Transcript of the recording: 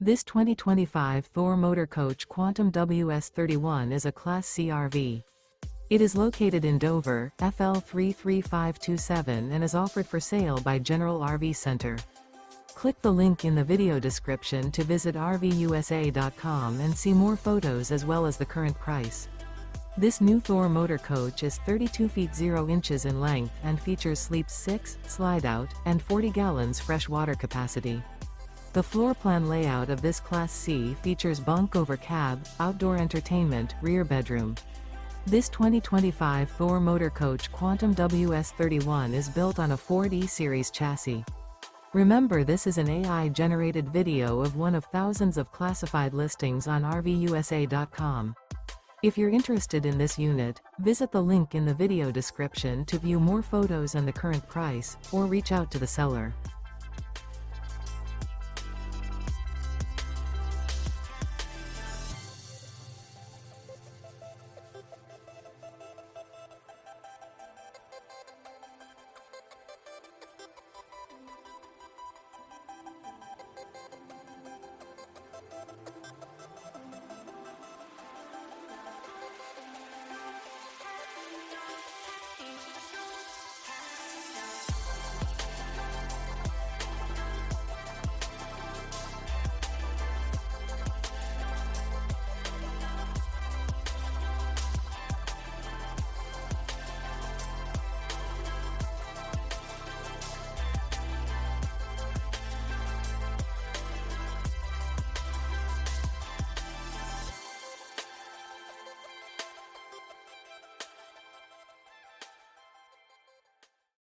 This 2025 Thor Motor Coach Quantum WS31 is a Class C RV. It is located in Dover, FL 33527 and is offered for sale by General RV Center. Click the link in the video description to visit RVUSA.com and see more photos as well as the current price. This new Thor Motor Coach is 32 feet 0 inches in length and features Sleep 6, Slideout, and 40 gallons fresh water capacity. The floor plan layout of this Class C features bunk over cab, outdoor entertainment, rear bedroom. This 2025 Thor Motor Coach Quantum WS31 is built on a Ford E-Series chassis. Remember, this is an AI-generated video of one of thousands of classified listings on RVUSA.com. If you're interested in this unit, visit the link in the video description to view more photos and the current price, or reach out to the seller.